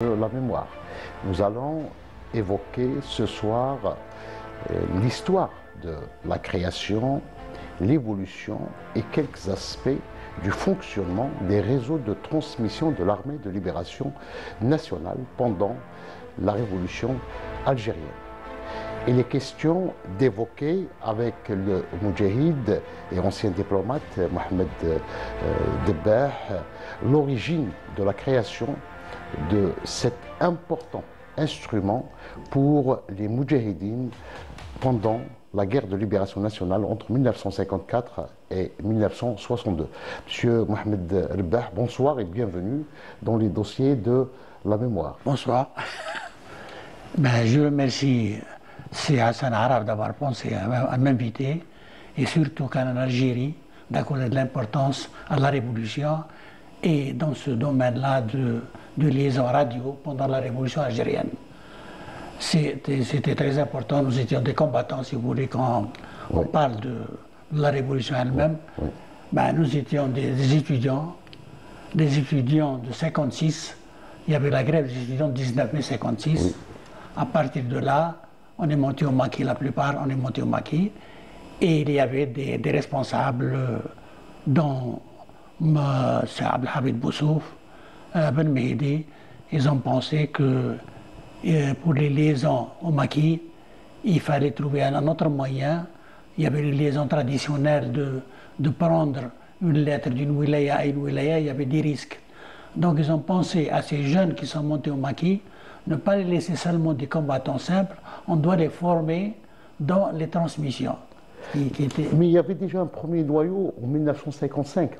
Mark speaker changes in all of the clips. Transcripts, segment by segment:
Speaker 1: La mémoire. Nous allons évoquer ce soir l'histoire de la création, l'évolution et quelques aspects du fonctionnement des réseaux de transmission de l'armée de libération nationale pendant la révolution algérienne. Il est question d'évoquer avec le Moudjahid et ancien diplomate Mohamed Debah l'origine de la création de cet important instrument pour les Moudjahidines pendant la guerre de libération nationale entre 1954 et 1962. Monsieur Mohamed Debah, bonsoir et bienvenue dans les dossiers de la mémoire.
Speaker 2: Bonsoir. Je remercie C. Hassan Araf d'avoir pensé à m'inviter et surtout qu'en Algérie, d'accorder de l'importance à la révolution et dans ce domaine-là de liaison radio pendant la révolution algérienne. C'était très important, nous étions des combattants, si vous voulez, quand on parle de la révolution elle-même. Nous étions des étudiants de 56, il y avait la grève des étudiants de 19 mai 56. À partir de là, on est monté au maquis, la plupart, on est monté au maquis, et il y avait des responsables dont c'est Abdelhamid Boussouf, Ben Mehdi. Ils ont pensé que pour les liaisons au maquis, il fallait trouver un autre moyen. Il y avait les liaisons traditionnelles de prendre une lettre d'une wilaya à une wilaya, il y avait des risques. Donc ils ont pensé à ces jeunes qui sont montés au maquis, ne pas les laisser seulement des combattants simples, on doit les former dans les transmissions.
Speaker 1: Mais il y avait déjà un premier noyau en 1955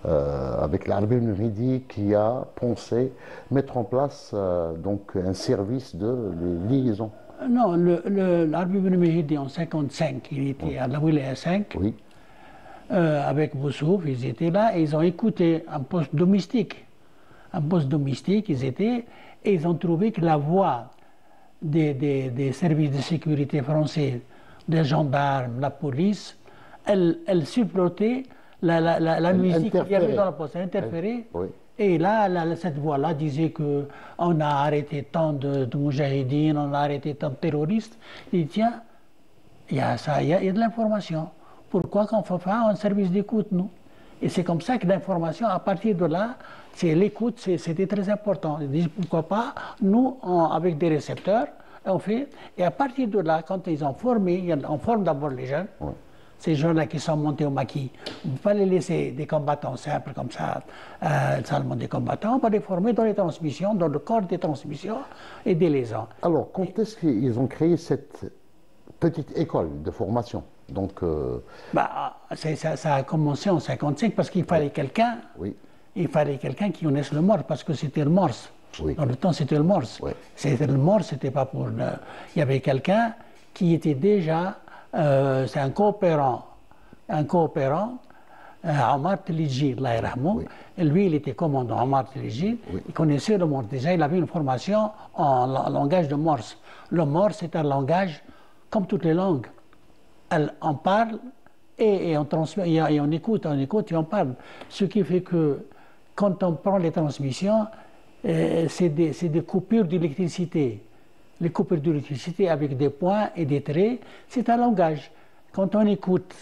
Speaker 1: avec l'Arbi Ben Mehdi qui a pensé mettre en place donc un service de liaison.
Speaker 2: Non, l'Arbi Ben Mehdi en 1955, il était à la Wilaya 5.
Speaker 1: Oui.
Speaker 2: Avec Boussouf, ils étaient là et ils ont écouté un poste domestique. Un poste domestique, ils étaient, et ils ont trouvé que la voix des services de sécurité français, des gendarmes, la police, elle supplantait la musique qu'il y avait dans la poste, elle interférait.
Speaker 1: Oui.
Speaker 2: Et là, cette voix-là disait qu'on a arrêté tant de moudjahidines, on a arrêté tant de terroristes. Il dit, tiens, il y a de l'information. Pourquoi qu'on ne fait pas un service d'écoute, nous? Et c'est comme ça que l'information, à partir de là, c'est l'écoute, c'était très important. Ils disent, pourquoi pas, nous, avec des récepteurs, on fait, et à partir de là, quand ils ont formé, on forme d'abord les jeunes, ces jeunes-là qui sont montés au maquis, on ne peut pas les laisser des combattants simples comme ça, seulement des combattants, on va les former dans les transmissions, dans le corps des transmissions et des liaisons.
Speaker 1: Alors, quand est-ce qu'ils ont créé cette petite école de formation? Donc,
Speaker 2: ça a commencé en 1955 parce qu'il fallait quelqu'un. Il fallait quelqu'un qui connaisse le morse parce que c'était le morse. Dans le temps, c'était le morse. C'était le morse, c'était pas pour. Il y avait quelqu'un qui était déjà. C'est un coopérant. Omar Telidji, et lui, il était commandant, Omar Telidji. Il connaissait le morse. Déjà, il avait une formation en langage de morse. Le morse est un langage comme toutes les langues. On parle et on transmet, et on écoute et on parle. Ce qui fait que quand on prend les transmissions, c'est des coupures d'électricité. Les coupures d'électricité avec des points et des traits, c'est un langage. Quand on écoute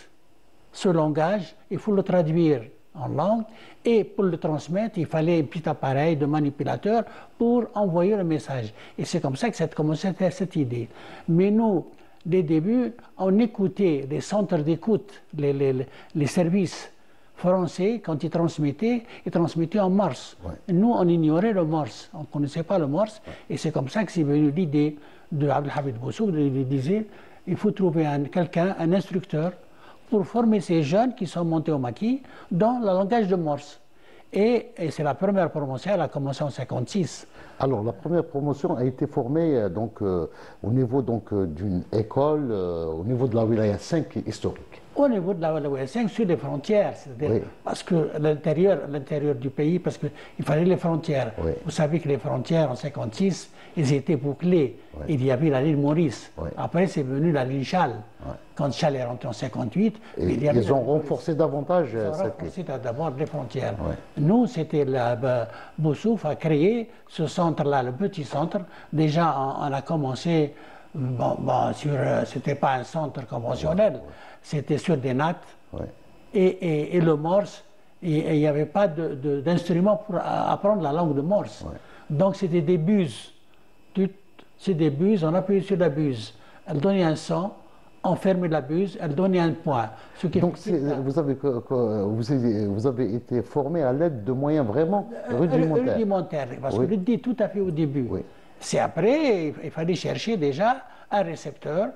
Speaker 2: ce langage, il faut le traduire en langue et pour le transmettre, il fallait un petit appareil de manipulateur pour envoyer le message. Et c'est comme ça que ça a commencé cette idée. Mais nous, dès le début, on écoutait les centres d'écoute, les services français, quand ils transmettaient en morse. Nous, on ignorait le morse, on ne connaissait pas le morse, et c'est comme ça que c'est venu l'idée de Abdelhamid Boussouf, il disait, il faut trouver quelqu'un, un instructeur, pour former ces jeunes qui sont montés au maquis dans le langage de morse. Et c'est la première promotion, elle a commencé en 1956.
Speaker 1: Alors, la première promotion a été formée au niveau d'une école, au niveau de la Wilaya 5 historique.
Speaker 2: Au niveau de la OS5, sur les frontières,
Speaker 1: Oui.
Speaker 2: parce que l'intérieur du pays, parce qu'il fallait les frontières.
Speaker 1: Oui.
Speaker 2: Vous savez que les frontières en 56, ils étaient bouclées.
Speaker 1: Oui.
Speaker 2: Il y avait la ligne Maurice.
Speaker 1: Oui.
Speaker 2: Après, c'est venu la ligne Charles.
Speaker 1: Oui.
Speaker 2: Quand Charles est rentré en 58,
Speaker 1: Et
Speaker 2: il y avait
Speaker 1: ils ont renforcé davantage
Speaker 2: ils ont
Speaker 1: cette ligne.
Speaker 2: renforcé d'abord les frontières.
Speaker 1: Oui.
Speaker 2: Nous, c'était Boussouf a créé ce centre-là, le petit centre. Déjà, on a commencé, c'était pas un centre conventionnel, c'était sur des nattes.
Speaker 1: Oui.
Speaker 2: Et le morse, il n'y avait pas d'instrument pour apprendre la langue de morse.
Speaker 1: Ouais.
Speaker 2: Donc c'était des buses. C'est des buses, on appuyait sur la buse. Elle donnait un son, on fermait la buse, elle donnait un point.
Speaker 1: Donc vous avez été formé à l'aide de moyens vraiment rudimentaires.
Speaker 2: Rudimentaires, parce que je le dis tout à fait au début.
Speaker 1: Oui.
Speaker 2: C'est après, il fallait chercher déjà un récepteur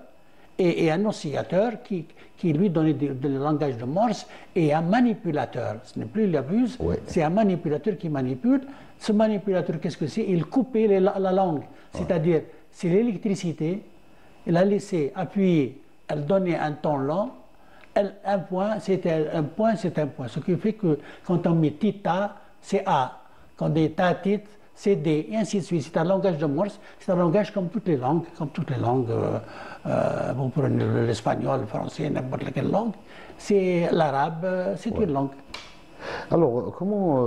Speaker 2: et un oscillateur qui lui donnait le langage de Morse et un manipulateur. Ce n'est plus la buse,
Speaker 1: Oui.
Speaker 2: c'est un manipulateur qui manipule. Ce manipulateur, qu'est-ce que c'est? Il coupait la langue, c'est-à-dire c'est l'électricité. Il a laissé appuyer, elle donnait un ton lent. Un point, c'était un point, c'est un point. Ce qui fait que quand on met tita, c'est A. Quand on dit tatit, c'est D, et ainsi de suite. C'est un langage de Morse, c'est un langage comme toutes les langues, vous prenez l'espagnol, le français, n'importe quelle langue, c'est l'arabe, c'est une langue.
Speaker 1: Alors, comment,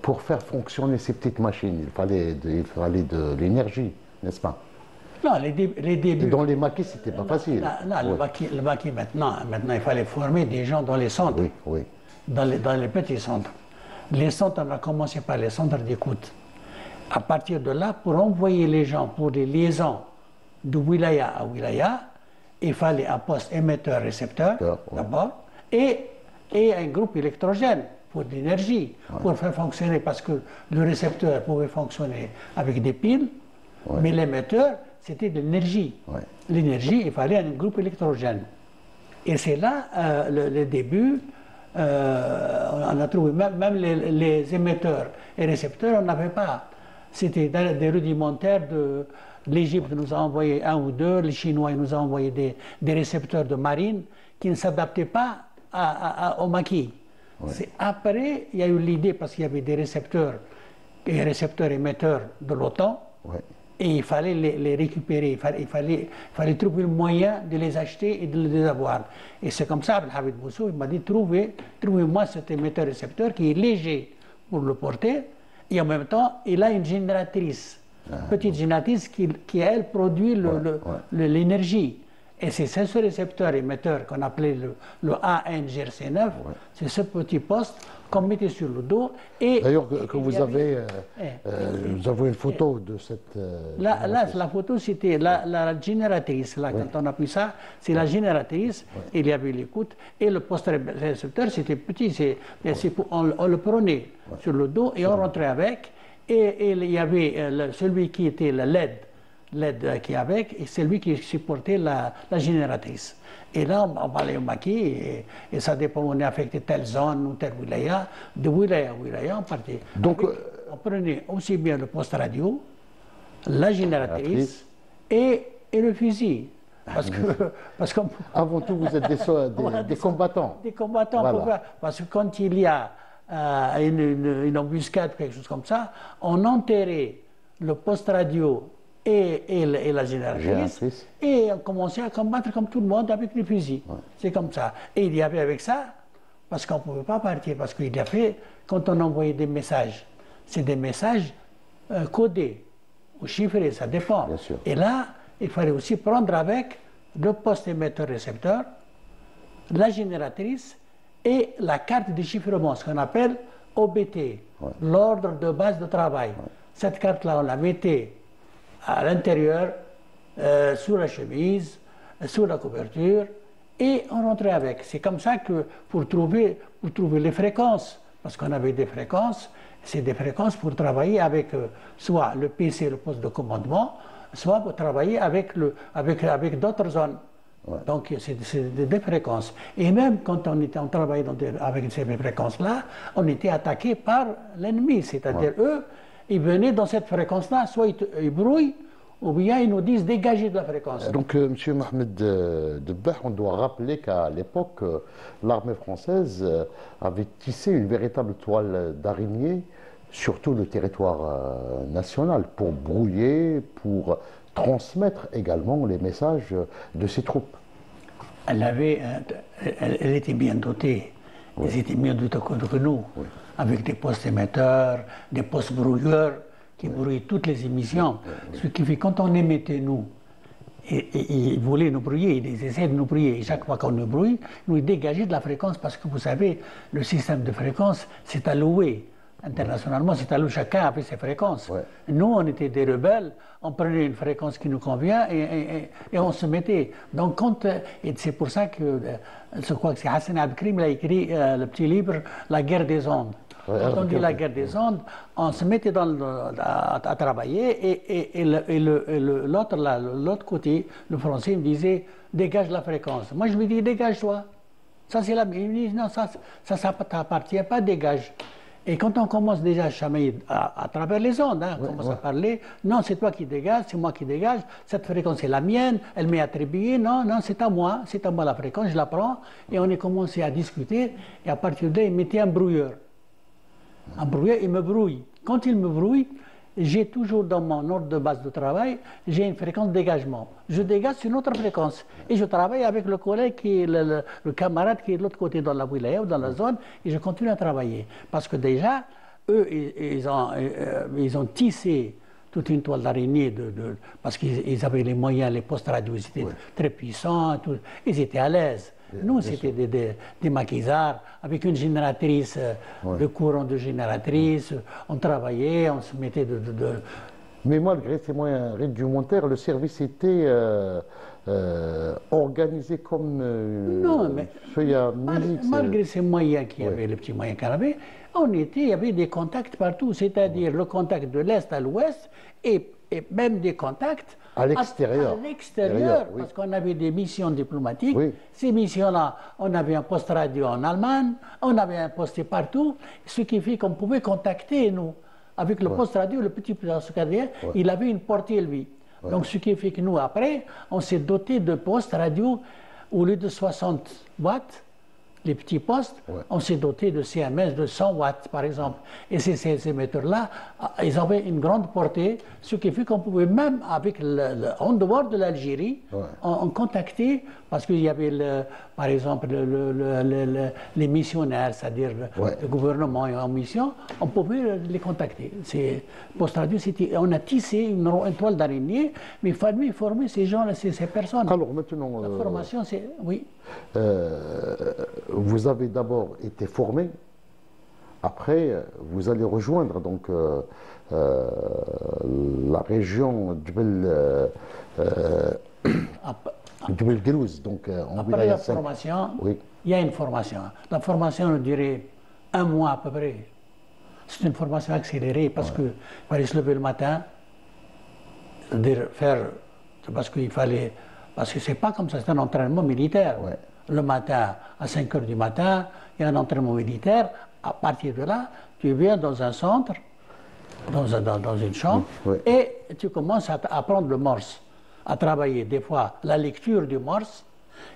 Speaker 1: pour faire fonctionner ces petites machines, il fallait de l'énergie, n'est-ce pas?
Speaker 2: Non, les débuts.
Speaker 1: Et dans les maquis, c'était pas facile.
Speaker 2: Non, le maquis maintenant, il fallait former des gens dans les centres,
Speaker 1: Oui, oui.
Speaker 2: dans les petits centres. Les centres, on a commencé par les centres d'écoute. À partir de là, pour envoyer les gens pour des liaisons de wilaya à wilaya, il fallait un poste émetteur-récepteur d'abord et un groupe électrogène pour l'énergie, pour faire fonctionner, parce que le récepteur pouvait fonctionner avec des piles, mais l'émetteur, c'était de l'énergie. L'énergie, il fallait un groupe électrogène. Et c'est là le début. On a trouvé, même les émetteurs et récepteurs, on n'avait pas. C'était des rudimentaires de l'Égypte nous a envoyé un ou deux, les Chinois nous ont envoyé des récepteurs de marine qui ne s'adaptaient pas au maquis. C'est après, il y a eu l'idée, parce qu'il y avait des récepteurs et récepteurs émetteurs de l'OTAN, et il fallait les récupérer, il fallait trouver le moyen de les acheter et de les avoir. Et c'est comme ça, Abdelhamid Boussouf m'a dit, trouvez-moi cet émetteur-récepteur qui est léger pour le porter, et en même temps, il a une génératrice, petite génératrice qui elle, produit l'énergie. Et c'est ce récepteur émetteur qu'on appelait le ANGRC9, c'est ce petit poste qu'on mettait sur le dos.
Speaker 1: D'ailleurs, vous avez une photo de cette...
Speaker 2: Là, la photo, c'était la génératrice. Là, quand on appuie ça, c'est la génératrice. Il y avait l'écoute. Et le poste récepteur, c'était petit. On le prenait sur le dos et on rentrait avec. Et il y avait celui qui était le LED qui est avec, et c'est lui qui supportait la génératrice. Et là, on allait au maquis, et ça dépend, on est affecté telle zone ou telle wilaya, de wilaya à wilaya, on partait. Donc, on prenait aussi bien le poste radio, la génératrice et le fusil. Parce que
Speaker 1: avant tout, vous êtes des combattants.
Speaker 2: Des combattants, voilà. Parce que quand il y a une embuscade, quelque chose comme ça, on enterrait le poste radio et la génératrice, et on commençait à combattre comme tout le monde avec les fusils. C'est comme ça. Et il y avait avec ça, parce qu'on ne pouvait pas partir, parce qu'il y avait, quand on envoyait des messages, c'est des messages codés ou chiffrés, ça dépend. Et là, il fallait aussi prendre avec le poste émetteur-récepteur, la génératrice et la carte de chiffrement, ce qu'on appelle OBT, l'ordre de base de travail. Cette carte-là, on la mettait à l'intérieur, sous la chemise, sous la couverture, et on rentrait avec. C'est comme ça que pour trouver les fréquences, parce qu'on avait des fréquences, c'est des fréquences pour travailler avec soit le PC, le poste de commandement, soit pour travailler avec d'autres zones. Donc c'est des fréquences. Et même quand on travaillait avec ces fréquences-là, on était attaqué par l'ennemi, c'est-à-dire eux, ils venaient dans cette fréquence-là, soit ils brouillent, ou bien ils nous disent dégagez de la fréquence.
Speaker 1: Donc, M. Mohamed Debah, on doit rappeler qu'à l'époque, l'armée française avait tissé une véritable toile d'araignée sur tout le territoire national pour brouiller, pour transmettre également les messages de ses troupes.
Speaker 2: Elle était bien dotée.
Speaker 1: Oui.
Speaker 2: Ils étaient mieux dotés que nous, oui, avec des postes émetteurs, des postes brouilleurs qui brouillaient toutes les émissions. Ce qui fait quand on émettait, nous, et ils voulaient nous brouiller, ils essayaient de nous brouiller. Et chaque fois qu'on nous brouille, nous dégageaient de la fréquence parce que vous savez, le système de fréquence, c'est alloué. Internationalement, c'est alloué, chacun avait ses fréquences. Ouais. Nous, on était des rebelles, on prenait une fréquence qui nous convient et on se mettait. Donc, et c'est pour ça que je crois que c'est Hassan Abdelkrim qui a écrit le petit livre La guerre des ondes. Ouais, quand on dit la guerre des ondes, on se mettait à travailler et l'autre côté, le français, me disait dégage la fréquence. Moi, je lui dis dégage-toi. Ça, c'est la. Il me dit non, ça t'appartient pas, dégage. Et quand on commence déjà à chamailler à travers les ondes, on commence à parler, non, c'est toi qui dégages, c'est moi qui dégage, cette fréquence est la mienne, elle m'est attribuée, non, c'est à moi la fréquence, je la prends, et on a commencé à discuter, et à partir de là, il mettait un brouilleur. Un brouilleur, il me brouille. Quand il me brouille, j'ai toujours dans mon ordre de base de travail, j'ai une fréquence de dégagement. Je dégage sur une autre fréquence. Et je travaille avec le collègue, qui est le camarade qui est de l'autre côté dans la wilaya ou dans la zone, et je continue à travailler. Parce que déjà, eux, ils ont tissé toute une toile d'araignée, parce qu'ils avaient les moyens, les postes radio, ils étaient très puissants, ils étaient à l'aise. Nous, c'était des maquisards avec une génératrice, de courant de génératrice. On travaillait, on se mettait
Speaker 1: Mais malgré ces moyens rudimentaires, le service était organisé comme feuille à musique.
Speaker 2: Malgré ces moyens qu'il y avait, les petits moyens qu'il y avait, il y avait des contacts partout, c'est-à-dire le contact de l'Est à l'Ouest et même des contacts
Speaker 1: à l'extérieur.
Speaker 2: À l'extérieur, parce qu'on avait des missions diplomatiques. Oui. Ces missions-là, on avait un poste radio en Allemagne, on avait un poste partout, ce qui fait qu'on pouvait contacter, nous. Avec le poste radio, le petit secrétaire, il avait une portée, lui. Donc, ce qui fait que nous, après, on s'est doté de postes radio, au lieu de 60 watts, les petits postes, on s'est doté de CMS de 100 watts, par exemple. Et ces émetteurs-là, ils avaient une grande portée, ce qui fait qu'on pouvait même, en dehors de l'Algérie, on contacter, parce qu'il y avait, par exemple, les missionnaires, c'est-à-dire le gouvernement en mission, on pouvait les contacter. Post Radio, on a tissé une toile d'araignée, mais il fallait former ces gens, ces personnes.
Speaker 1: Alors maintenant,
Speaker 2: la formation, c'est... Oui.
Speaker 1: Vous avez d'abord été formé, après vous allez rejoindre donc la région Djebel Guellouz, donc
Speaker 2: après la formation, il y a une formation. La formation nous durait 1 mois à peu près. C'est une formation accélérée parce qu'il fallait se lever le matin, parce que c'est pas comme ça, c'est un entraînement militaire. Le matin, à 5 h du matin, il y a un entraînement militaire. À partir de là, tu viens dans un centre, dans une chambre, et tu commences à apprendre le morse, à travailler des fois la lecture du morse,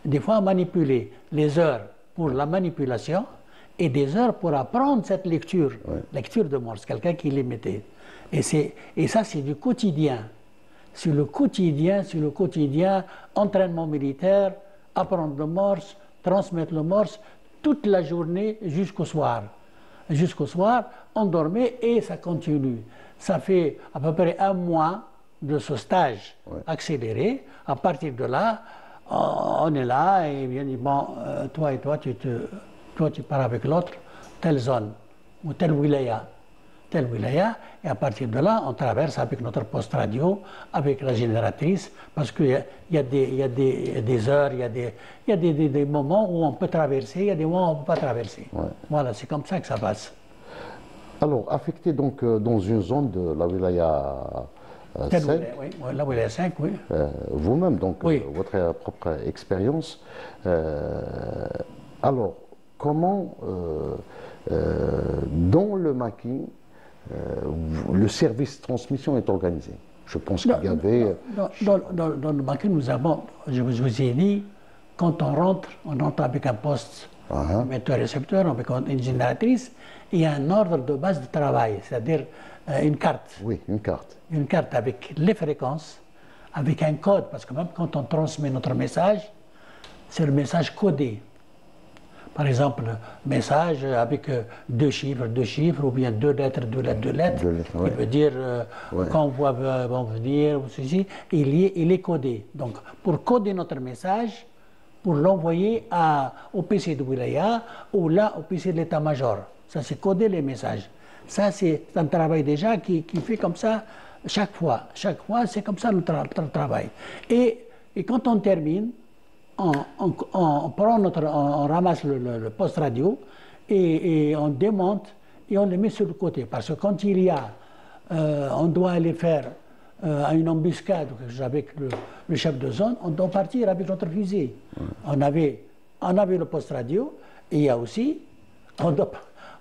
Speaker 2: des fois à manipuler les heures pour la manipulation et des heures pour apprendre cette lecture de morse, quelqu'un qui les mettait. Et ça, c'est du quotidien. Sur le quotidien, entraînement militaire, apprendre le morse, transmettre le morse, toute la journée jusqu'au soir. Jusqu'au soir, on dormait et ça continue. Ça fait à peu près 1 mois de ce stage accéléré. À partir de là, on est là et bien dit, bon, toi et toi, tu pars avec l'autre, telle zone ou telle wilaya, et à partir de là, on traverse avec notre poste radio, avec la génératrice, parce qu'il y a des heures, il y a des moments où on peut traverser, il y a des moments où on ne peut pas traverser. Voilà, c'est comme ça que ça passe.
Speaker 1: Alors, affecté donc dans une zone de la wilaya 5,
Speaker 2: la wilaya 5, oui.
Speaker 1: Vous-même, donc, votre propre expérience. Alors, comment, dans le maquis, le service transmission est organisé? Je pense qu'il y avait...
Speaker 2: Dans le banquier, nous avons, je vous ai dit, quand on rentre avec un poste émetteur-récepteur, avec une génératrice, il y a un ordre de base de travail, c'est-à-dire une carte.
Speaker 1: Oui, une carte.
Speaker 2: Une carte avec les fréquences, avec un code, parce que même quand on transmet notre message, c'est le message codé. Par exemple, message avec deux chiffres, ou bien deux lettres.
Speaker 1: Ouais.
Speaker 2: Il veut dire, quand on voit bon venir, ou ceci, il est codé. Donc, pour coder notre message, pour l'envoyer au PC de Wilaya, ou là, au PC de l'état-major. Ça, c'est coder les messages. Ça, c'est un travail déjà qui fait comme ça chaque fois. Chaque fois, c'est comme ça notre travail. Et quand on termine, on ramasse le poste radio et on démonte et on le met sur le côté. Parce que quand on doit aller faire une embuscade avec le chef de zone, on doit partir avec notre fusée. On avait le poste radio et il y a aussi, on doit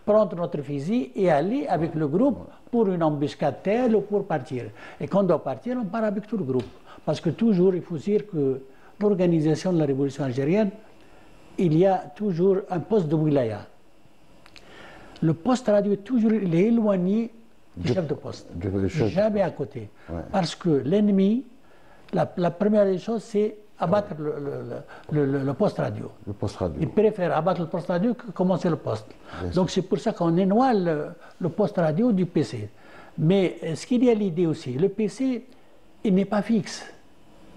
Speaker 2: prendre notre fusil et aller avec le groupe pour une embuscade telle ou pour partir. Et quand on doit partir, on part avec tout le groupe. Parce que toujours, il faut dire que l'organisation de la révolution algérienne, il y a toujours un poste de wilaya. Le poste radio est toujours éloigné du chef de poste, jamais à côté. Ouais. Parce que l'ennemi, la première des choses, c'est abattre le poste radio.
Speaker 1: Le poste radio.
Speaker 2: Il préfère abattre le poste radio que commencer le poste. Donc c'est pour ça qu'on éloigne le poste radio du PC. Mais ce qu'il y a l'idée aussi, le PC, il n'est pas fixe.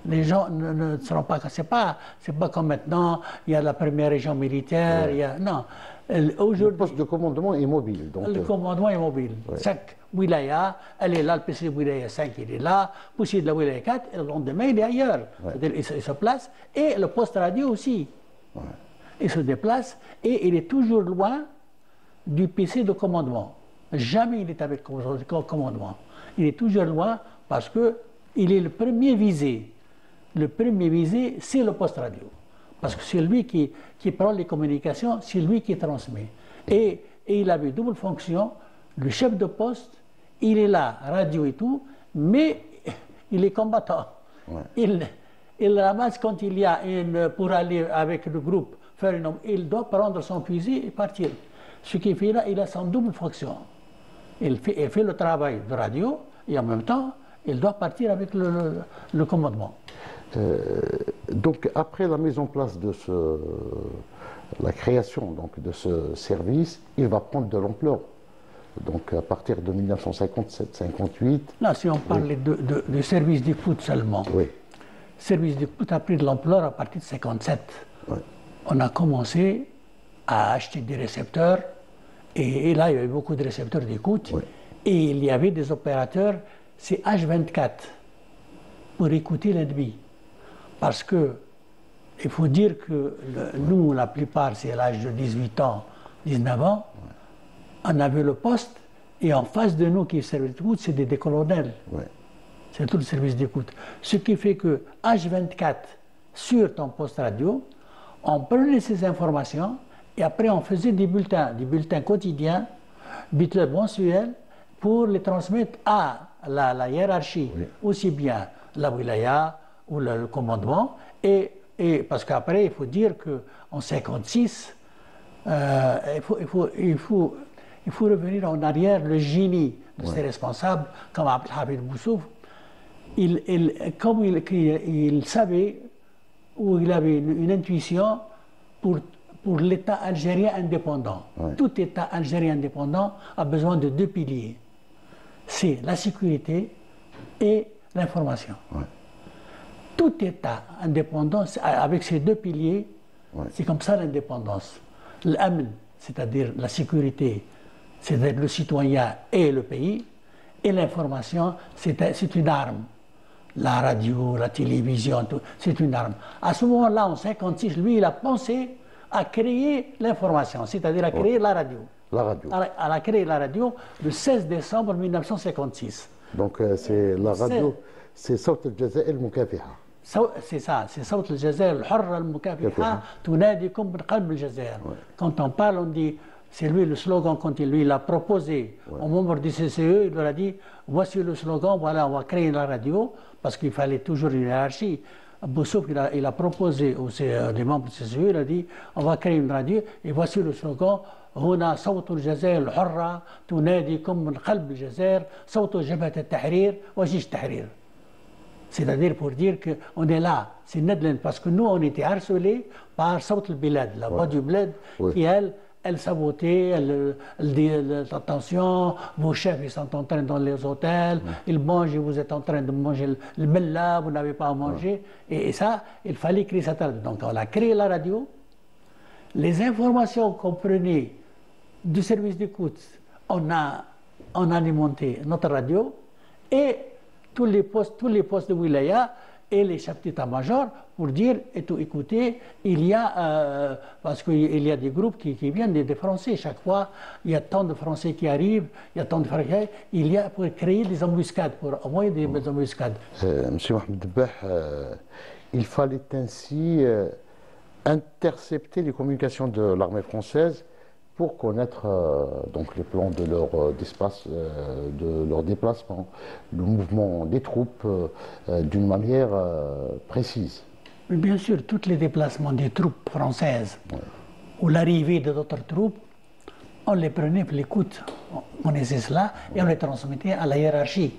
Speaker 2: Les gens ne seront pas... C'est pas comme maintenant, il y a la première région militaire, il y a... Non.
Speaker 1: Le poste de commandement est mobile. Donc
Speaker 2: le commandement est mobile. Chaque wilaya, elle est là, le PC de wilaya 5, il est là, le PC de la wilaya 4, et le lendemain, il est ailleurs. Il se place. Et le poste radio aussi. Il se déplace et il est toujours loin du PC de commandement. Jamais il est avec le commandement. Il est toujours loin parce qu'il est le premier visé. Le premier visé, c'est le poste radio. Parce que c'est lui qui prend les communications, c'est lui qui transmet. Et il avait double fonction. Le chef de poste, il est là, radio et tout, mais il est combattant. Il ramasse quand il y a pour aller avec le groupe, il doit prendre son fusil et partir. Ce qui fait là, il a son double fonction. Il fait le travail de radio et en même temps, il doit partir avec le commandement.
Speaker 1: Donc après la mise en place de la création donc, de ce service, il va prendre de l'ampleur. Donc à partir de 1957-58...
Speaker 2: Là, si on parlait de service d'écoute seulement, le service d'écoute a pris de l'ampleur à partir de 1957. On a commencé à acheter des récepteurs, et là, il y avait beaucoup de récepteurs d'écoute, et il y avait des opérateurs, c'est H24, pour écouter l'ennemi. Parce que, il faut dire que nous, la plupart, c'est à l'âge de 18 ans, 19 ans, on avait le poste, et en face de nous qui servait d'écoute, c'est des colonels. C'est tout le service d'écoute. Ce qui fait que H24, sur ton poste radio, on prenait ces informations, et après on faisait des bulletins quotidiens, bulletins mensuels, pour les transmettre à la hiérarchie, aussi bien la wilaya ou le commandement, et parce qu'après, il faut dire qu'en 1956, il faut revenir en arrière, le génie de ces responsables, comme Abdelhamid Boussouf, comme il savait, ou il avait une intuition pour l'État algérien indépendant. Tout État algérien indépendant a besoin de deux piliers. C'est la sécurité et l'information. Tout État indépendant, avec ces deux piliers, c'est comme ça l'indépendance. L'amn, c'est-à-dire la sécurité, c'est-à-dire le citoyen et le pays, et l'information, c'est une arme. La radio, la télévision, c'est une arme. À ce moment-là, en 1956, lui, il a pensé à créer l'information, c'est-à-dire à créer la radio.
Speaker 1: La radio.
Speaker 2: Elle a créé la radio le 16 décembre 1956.
Speaker 1: Donc c'est la radio, c'est Sawt al-Jazair al-Mukafiha.
Speaker 2: C'est ça, c'est Sawt al-Jazair al-Hurra al-Mukafiha, tunadikum min qalb al-Jazair. Quand on parle, on dit c'est lui le slogan quand il l'a proposé aux membres du CCE, il leur a dit voici le slogan, voilà, on va créer la radio, parce qu'il fallait toujours une hiérarchie. Boussouf, il a proposé aux membres du CCE, il a dit on va créer une radio, et voici le slogan هنا صوت الجزائر الحرة تناديكم من قلب الجزائر صوت جبهة التحرير وجيش التحرير. C'est-à-dire pour dire qu'on est là, c'est Nedlen, parce que nous, on était harcelés par Saut al-Bilad, la voix du bled, qui, elle sabotait, elle dit attention, vos chefs, ils sont en train dans les hôtels, ils mangent et vous êtes en train de manger le mella, vous n'avez pas à manger. Et ça, il fallait créer ça. Donc on a créé la radio. Les informations qu'on prenait du service d'écoute, on a alimenté notre radio et tous les postes de wilaya et les chefs d'état-major pour dire et tout écouter. Il y a, parce qu'il y a des groupes qui viennent des Français. Chaque fois, il y a tant de Français qui arrivent, il y a tant de Français. Il y a pour créer des embuscades, pour envoyer des embuscades.
Speaker 1: Monsieur Mohamed Debah, il fallait ainsi intercepter les communications de l'armée française pour connaître donc les plans de leur déplacement, le mouvement des troupes d'une manière précise.
Speaker 2: Mais bien sûr, tous les déplacements des troupes françaises ou l'arrivée de d'autres troupes, on les prenait pour l'écoute. On connaissait cela et on les transmettait à la hiérarchie.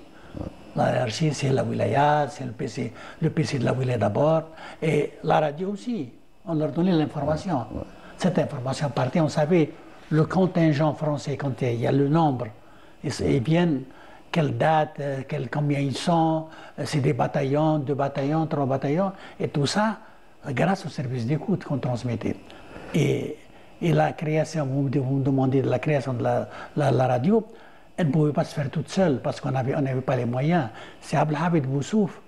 Speaker 2: La hiérarchie, c'est la wilaya, c'est le PC de la wilaya d'abord, et la radio aussi. On leur donnait l'information. Cette information partait, on savait le contingent français, quand il y a le nombre, et bien quelle date, combien ils sont, c'est des bataillons, 2 bataillons, 3 bataillons, et tout ça grâce au service d'écoute qu'on transmettait. Et la création, vous me demandez de la création de la radio, elle ne pouvait pas se faire toute seule parce qu'on n'avait pas les moyens. C'est Abdelhamid Boussouf,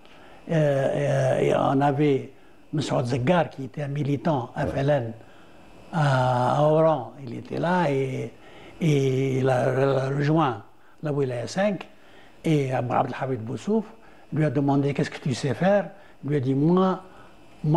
Speaker 2: et on avait M. Zeggar qui était un militant FLN à Oran, il était là et il a rejoint la Wilaya 5 et Abdelhamid Boussouf lui a demandé qu'est-ce que tu sais faire. Il lui a dit moi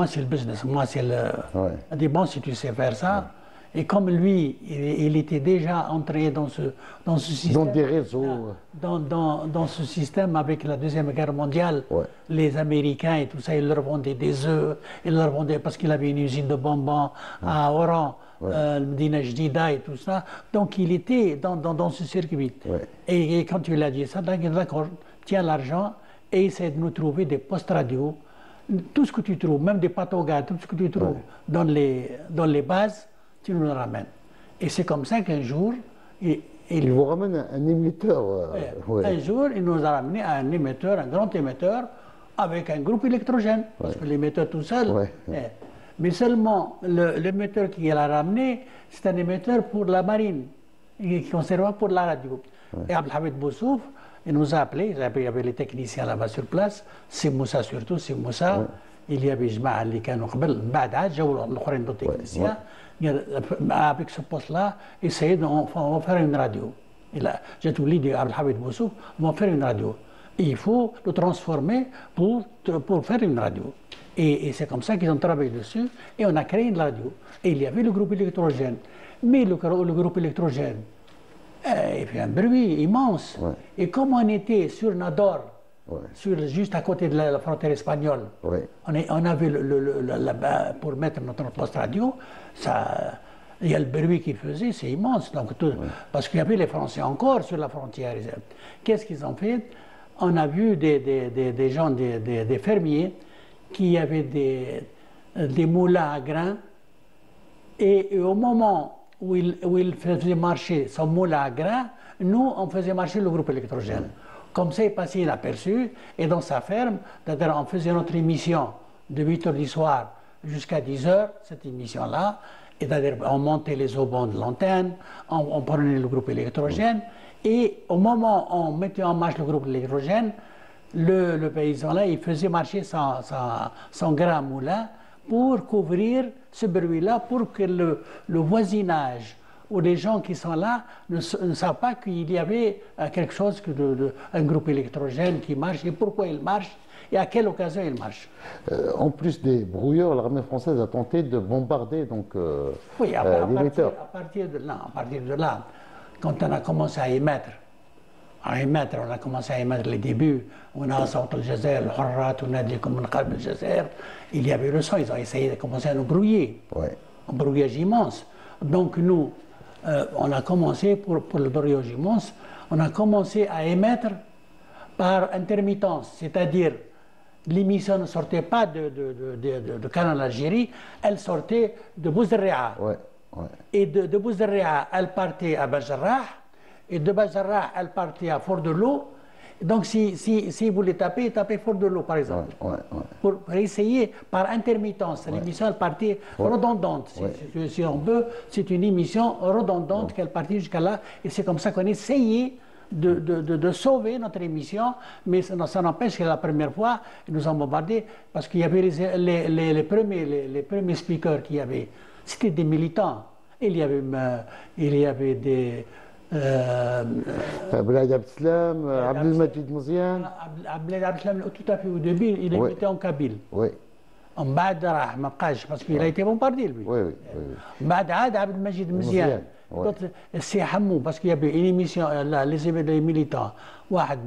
Speaker 2: c'est le business, moi c'est le... Il a dit bon, si tu sais faire ça. Et comme lui, il était déjà entré dans ce système.
Speaker 1: Dans des réseaux.
Speaker 2: Dans ce système avec la Deuxième Guerre mondiale, les Américains et tout ça, ils leur vendaient des œufs, ils leur vendaient parce qu'il avait une usine de bonbons à Oran, Medina Jdida et tout ça. Donc il était dans ce circuit. Et quand tu l'as dit ça, d'accord, tiens l'argent et essaie de nous trouver des postes radio. Tout ce que tu trouves, même des patogas, tout ce que tu trouves dans les bases, tu nous le ramènes. Et c'est comme ça qu'un jour...
Speaker 1: Il vous ramène un émetteur.
Speaker 2: Un jour, il nous a ramené un émetteur, un grand émetteur, avec un groupe électrogène. Parce que l'émetteur tout seul... Mais seulement, l'émetteur qu'il a ramené, c'est un émetteur pour la marine, qui ne servait pas pour la radio. Et Abdelhamid Boussouf, il nous a appelés, il y avait les techniciens là-bas sur place, c'est Moussa surtout, c'est Moussa. Il y avait Jma'a اللي كانوا قبل بعد عاد جاوا الاخرين دو تكنيسيان avec ce poste-là, essayer de faire une radio. J'ai tout dit à Abdelhamid Boussouf, on va faire une radio. Et il faut le transformer pour faire une radio. Et c'est comme ça qu'ils ont travaillé dessus, et on a créé une radio. Et il y avait le groupe électrogène. Mais le groupe électrogène, il fait un bruit immense. Et comme on était sur Nador, juste à côté de la frontière espagnole, on avait pour mettre notre poste radio, il y a le bruit qu'il faisait, c'est immense. Donc, parce qu'il y avait les Français encore sur la frontière. Qu'est-ce qu'ils ont fait? On a vu des gens, des fermiers, qui avaient des moulins à grains, et au moment où il faisait marcher son moulin à grains, nous, on faisait marcher le groupe électrogène. Comme ça, il passait inaperçu, et dans sa ferme, on faisait notre émission de 8h du soir jusqu'à 10h, cette émission-là, et on montait les haubans de l'antenne, on prenait le groupe électrogène, et au moment où on mettait en marche le groupe électrogène, le paysan-là, il faisait marcher son grain moulin pour couvrir ce bruit-là, pour que le voisinage où les gens qui sont là ne savent pas qu'il y avait quelque chose, un groupe électrogène qui marche, et pourquoi il marche, et à quelle occasion il marche.
Speaker 1: En plus des brouilleurs, l'armée française a tenté de bombarder donc,
Speaker 2: oui,
Speaker 1: l'émetteur.
Speaker 2: À partir de là, quand on a commencé à émettre, on a commencé à émettre les débuts, on a sorti le Jazer, le Harrat, on a dit comme le Jazer, il y avait le son, ils ont essayé de commencer à nous brouiller, un brouillage immense. Donc nous, on a commencé, pour le brouillage immense, on a commencé à émettre par intermittence, c'est-à-dire l'émission ne sortait pas de Canal Algérie, elle sortait de Bouzerrea. Et de Bouzerrea, elle partait à Bajarrah, et de Bajarrah, elle partait à Fort-de-L'Eau. Donc si vous les tapez Fort-de-L'Eau, par exemple. Pour essayer, par intermittence, l'émission, elle partait redondante. Si on veut, c'est une émission redondante qu'elle partait jusqu'à là. Et c'est comme ça qu'on essayait de sauver notre émission, mais ça n'empêche que la première fois, ils nous ont bombardés, parce qu'il y avait les premiers speakers qu'il y avait, c'était des militants. Il y avait des...
Speaker 1: Abdelhadi Abdeslam, Abdelmajid Mouziane.
Speaker 2: Abdelhadi Abdeslam, tout à fait au début, il était en Kabyle. En bas de parce qu'il a été bombardé, lui. En bas de Abdelmajid Mouziane. C'est Hamou, parce qu'il y avait une émission, les militants, un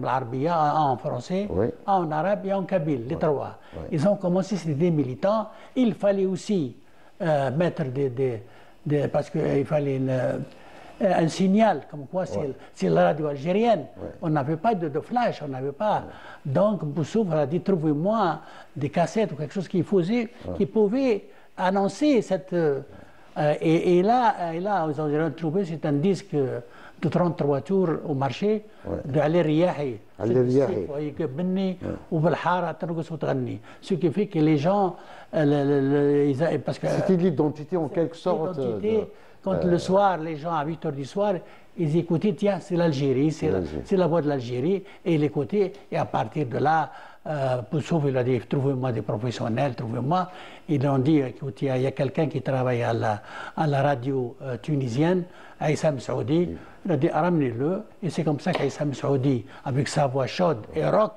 Speaker 2: en français, un en arabe et en kabyle, les trois. Ils ont commencé, c'était des militants. Il fallait aussi mettre parce qu'il fallait un signal, comme quoi c'est la radio algérienne. On n'avait pas de flash, on n'avait pas. Donc Boussouf a dit, trouvez-moi des cassettes ou quelque chose qui pouvait annoncer cette... Et là, ils ont trouvé, c'est un disque de 33 tours au marché de Ali Riyahi. Ce qui fait que les gens...
Speaker 1: C'était l'identité en quelque sorte.
Speaker 2: Quand le soir, les gens à 8 h du soir, ils écoutaient, tiens, c'est l'Algérie, c'est la voix de l'Algérie, et ils l'écoutaient, et à partir de là, Boussouf, il a dit, trouvez-moi des professionnels, trouvez-moi. Ils ont dit, écoutez, il y a quelqu'un qui travaille à la radio tunisienne, Aïssam Saoudi. Il a dit, ramenez-le. Et c'est comme ça qu'Aïssam Saoudi, avec sa voix chaude et rock,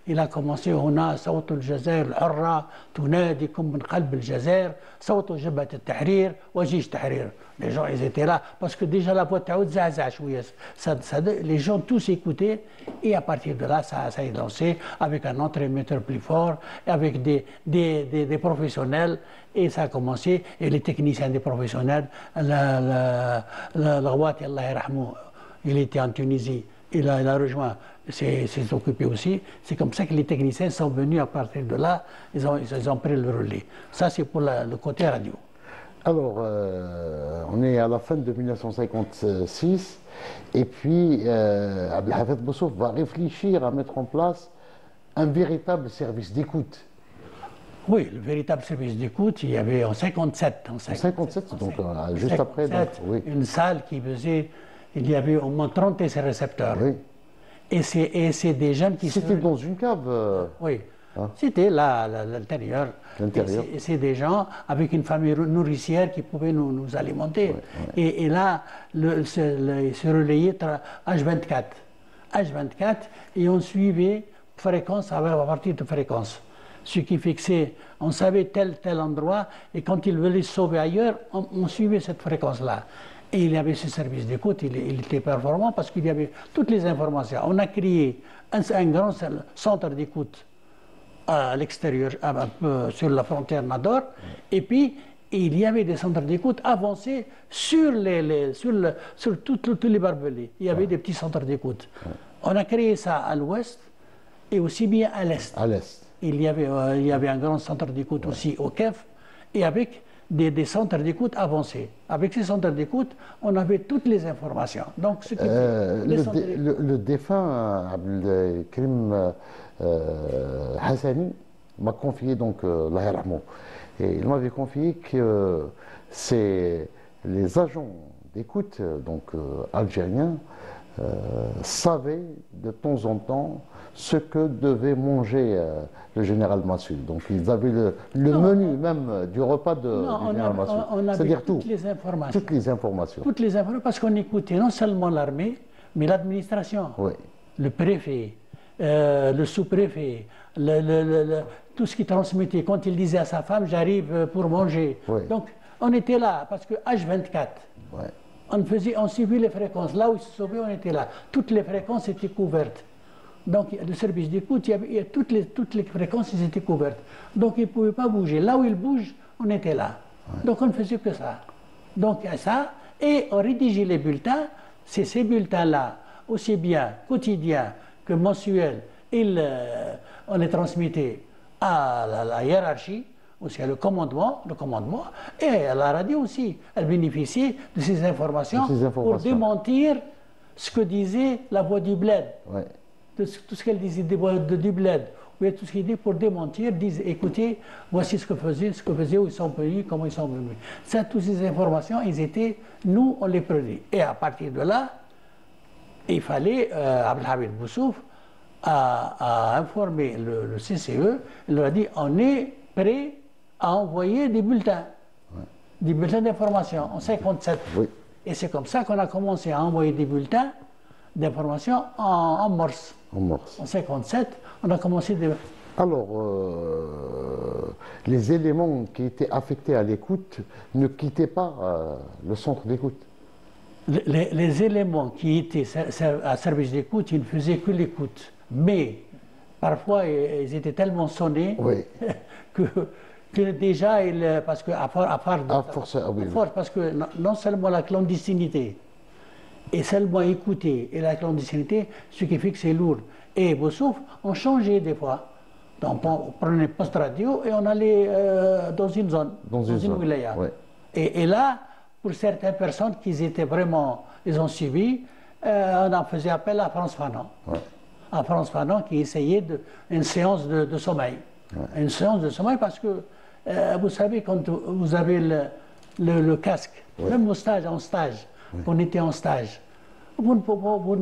Speaker 2: il a commencé هنا صوت الجزائر الحرة تناديكم من قلب الجزائر صوت جبهة التحرير وجيش تحرير. Les gens, ils étaient là parce que déjà la voix taoud zaza chouïa. Les gens tous écoutaient et à partir de là, ça a lancé avec un autre émetteur plus fort, avec des professionnels et ça a commencé. Et les techniciens des professionnels, le roi Allah yarhamou, il était en Tunisie, il a rejoint. s'est occupé aussi. C'est comme ça que les techniciens sont venus à partir de là, ils ont pris le relais. Ça, c'est pour le côté radio.
Speaker 1: Alors, on est à la fin de 1956, et puis Abdelhafid Boussouf va réfléchir à mettre en place un véritable service d'écoute.
Speaker 2: Oui, le véritable service d'écoute, il y avait en 57.
Speaker 1: En 57, donc juste 57, après. Donc, oui.
Speaker 2: Une salle qui faisait, il y avait au moins 30 récepteurs. Oui. Et c'est des jeunes qui...
Speaker 1: C'était dans une cave
Speaker 2: Oui, hein? C'était là, à l'intérieur. Et c'est des gens avec une famille nourricière qui pouvaient nous alimenter. Oui, oui. Et là, se relayait H24. H24, et on suivait fréquence à partir de fréquence. Ce qui fixait, on savait tel endroit, et quand ils voulaient se sauver ailleurs, on suivait cette fréquence-là. Et il y avait ce service d'écoute, il était performant parce qu'il y avait toutes les informations. On a créé un grand centre d'écoute à l'extérieur, un peu sur la frontière Nador, et puis il y avait des centres d'écoute avancés sur tous les barbelés. Il y avait des petits centres d'écoute. On a créé ça à l'ouest et aussi bien à l'est.
Speaker 1: À l'est.
Speaker 2: Il y avait un grand centre d'écoute aussi au Kef, et avec des centres d'écoute avancés. Avec ces centres d'écoute, on avait toutes les informations. Donc,
Speaker 1: le défunt Abdelkrim Hassani m'a confié, donc, et il m'avait confié que c'est les agents d'écoute, donc algériens, savaient de temps en temps ce que devait manger le général Massoud. Donc ils avaient le menu même du repas du général Massoud. C'est-à-dire
Speaker 2: toutes les informations.
Speaker 1: Toutes les informations.
Speaker 2: Toutes les informations, parce qu'on écoutait non seulement l'armée, mais l'administration.
Speaker 1: Oui.
Speaker 2: Le préfet, le sous-préfet, tout ce qu'il transmettait. Quand il disait à sa femme, j'arrive pour manger.
Speaker 1: Oui.
Speaker 2: Donc on était là, parce que H24,
Speaker 1: oui.
Speaker 2: on suivait les fréquences. Là où il se sauvait, on était là. Toutes les fréquences étaient couvertes. Donc le service d'écoute, toutes les fréquences ils étaient couvertes. Donc il ne pouvait pas bouger. Là où il bouge, on était là. Ouais. Donc on ne faisait que ça. Donc ça, et on rédigeait les bulletins. C'est ces bulletins-là, aussi bien quotidiens que mensuels, on les transmettait à la hiérarchie, aussi à le commandement, et à la radio aussi. Elle bénéficiait de ces informations, pour démentir ce que disait la voix du bled.
Speaker 1: Ouais.
Speaker 2: Tout ce qu'elle disait du bled, oui, tout ce qu'il dit pour démentir, disent écoutez, voici ce que faisaient, où ils sont venus, comment ils sont venus. Ça, toutes ces informations, nous, on les prenait. Et à partir de là, il fallait, Abdelhamid Boussouf a informé le CCE, il leur a dit on est prêt à envoyer des bulletins, des bulletins d'information en 57.
Speaker 1: Oui.
Speaker 2: Et c'est comme ça qu'on a commencé à envoyer des bulletins d'information en morse.
Speaker 1: En morse.
Speaker 2: En 57, on a commencé de...
Speaker 1: Alors, les éléments qui étaient affectés à l'écoute ne quittaient pas le centre d'écoute.
Speaker 2: Les éléments qui étaient à service d'écoute, ils ne faisaient que l'écoute. Mais parfois, ils étaient tellement sonnés que déjà, parce que parce que non seulement la clandestinité, et seulement écouter, et la clandestinité, ce qui fait que c'est lourd. Et Boussouf, on changeait des fois. Donc on prenait poste radio et on allait dans une zone, dans une wilaya.
Speaker 1: Ouais.
Speaker 2: Et là, pour certaines personnes qui étaient vraiment, ils ont suivi, on en faisait appel à France Fanon. Ouais. À France Fanon qui essayait une séance de sommeil. Ouais. Une séance de sommeil parce que, vous savez, quand vous avez le casque, même en stage, on était en stage. Vous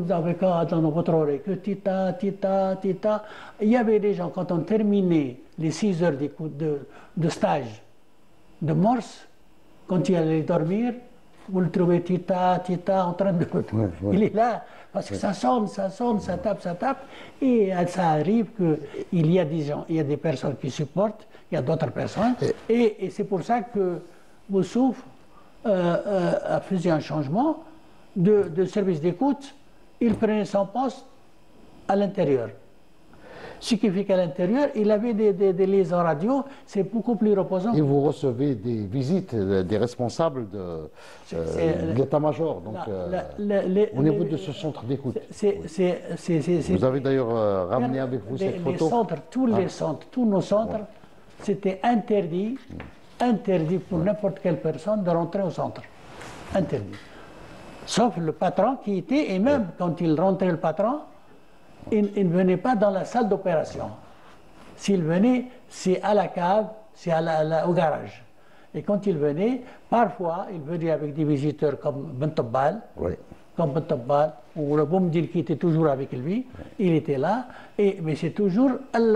Speaker 2: n'avez qu'à dans votre oreille que tita, tita, tita. Il y avait des gens, quand on terminait les 6 heures de stage de morse, quand il allait dormir, vous le trouvez tita, tita, en train de... Il est là, parce que ça sonne, ça tape, et ça arrive qu'il y a des gens, il y a des personnes qui supportent, il y a d'autres personnes, et c'est pour ça que Boussouf a fait un changement de service d'écoute. Il prenait son poste à l'intérieur. Ce qui fait qu'à l'intérieur, il avait des liaisons radio, c'est beaucoup plus reposant.
Speaker 1: Et vous recevez des visites des responsables de l'état-major, donc au niveau de ce centre d'écoute. Vous avez d'ailleurs ramené avec vous cette photo.
Speaker 2: Tous nos centres, c'était interdit pour n'importe quelle personne de rentrer au centre. Interdit. Sauf le patron qui était, et même quand il rentrait le patron, il ne venait pas dans la salle d'opération. S'il venait, c'est à la cave, c'est au garage. Et quand il venait, parfois, il venait avec des visiteurs comme Bentobbal, ou le Boumdil qui était toujours avec lui, il était là, mais c'est toujours le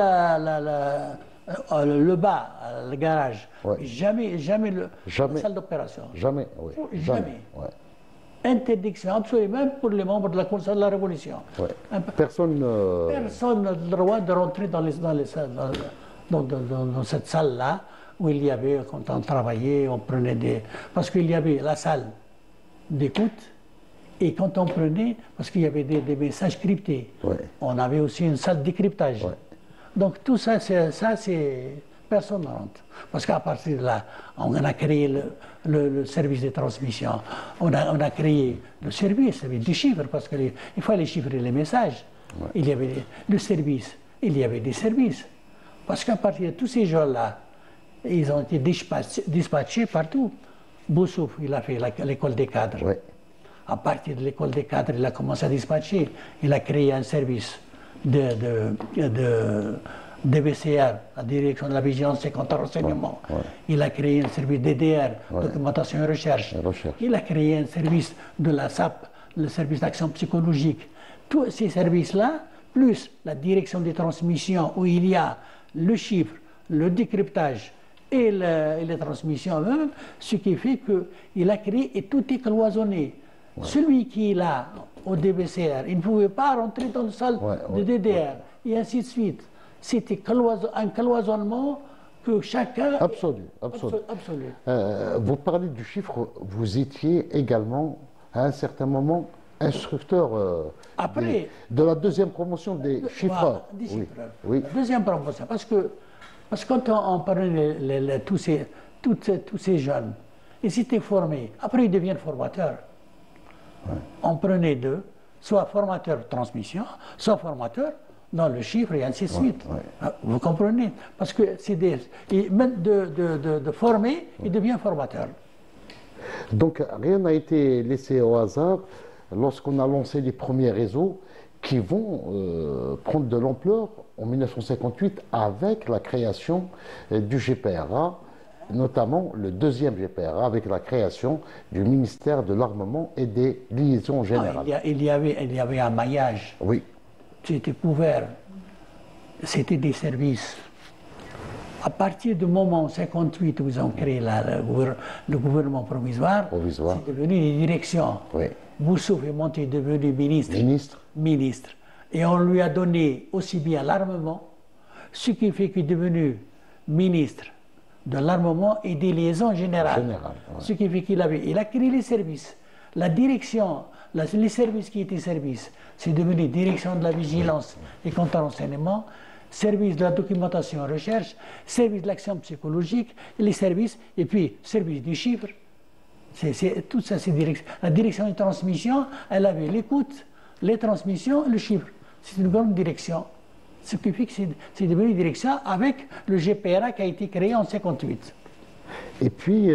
Speaker 2: bas, le garage. Jamais la salle d'opération.
Speaker 1: Jamais.
Speaker 2: Interdiction absolue, même pour les membres de la Conseil de la Révolution.
Speaker 1: Ouais. Personne
Speaker 2: n'a le droit de rentrer dans cette salle-là, où il y avait, quand on travaillait, on prenait des... Parce qu'il y avait la salle d'écoute, et quand on prenait, parce qu'il y avait des messages cryptés, on avait aussi une salle de décryptage. Donc tout ça, c'est personne ne rentre. Parce qu'à partir de là, on a créé le service de transmission, on a créé le service des chiffres, parce qu'il fallait chiffrer les messages. Il y avait le service, il y avait des services. Parce qu'à partir de tous ces gens-là, ils ont été dispatchés partout. Boussouf, il a fait l'école des cadres. À partir de l'école des cadres, il a commencé à dispatcher. Il a créé un service DVCR, la Direction de la Vigilance et Contre-Renseignement. Il a créé un service DDR, Documentation et Recherche. Il a créé un service de la SAP, le service d'action psychologique. Tous ces services-là, plus la direction des transmissions où il y a le chiffre, le décryptage et les transmissions même, ce qui fait qu'il a créé et tout est cloisonné. Ouais. Celui qui est là au DBCR, il ne pouvait pas rentrer dans le salle de DDR et ainsi de suite. C'était un cloisonnement que chacun...
Speaker 1: Absolu. Vous parlez du chiffre, vous étiez également à un certain moment instructeur de la deuxième promotion des chiffreurs.
Speaker 2: Des chiffreurs. Oui. Deuxième promotion, parce que quand on prenait tous ces jeunes, ils étaient formés, après ils deviennent formateurs. Ouais. On prenait d'eux, soit formateur de transmission, soit formateur dans le chiffre et ainsi de suite. Ouais. Vous comprenez? Parce que c'est même de former, il devient formateur.
Speaker 1: Donc rien n'a été laissé au hasard lorsqu'on a lancé les premiers réseaux qui vont prendre de l'ampleur en 1958 avec la création du GPRA, notamment le deuxième GPRA avec la création du ministère de l'Armement et des Liaisons Générales.
Speaker 2: Il y avait un maillage.
Speaker 1: Oui.
Speaker 2: C'était couvert. C'était des services. À partir du moment 58 où ils ont créé le gouvernement provisoire, c'est devenu une direction.
Speaker 1: Oui.
Speaker 2: Boussouf est monté, devenu ministre. Et on lui a donné aussi bien l'armement, ce qui fait qu'il est devenu ministre de l'armement et des liaisons générales. Ce qui fait qu'il a créé les services. La direction, les services qui étaient services, c'est devenu direction de la vigilance et contre-renseignement, service de la documentation et recherche, service de l'action psychologique, les services, et puis service du chiffre. Tout ça, c'est direction. La direction des transmissions, elle avait l'écoute, les transmissions et le chiffre. C'est une grande direction. Ce qui fait que c'est devenu une direction avec le GPRA qui a été créé en 1958.
Speaker 1: Et puis,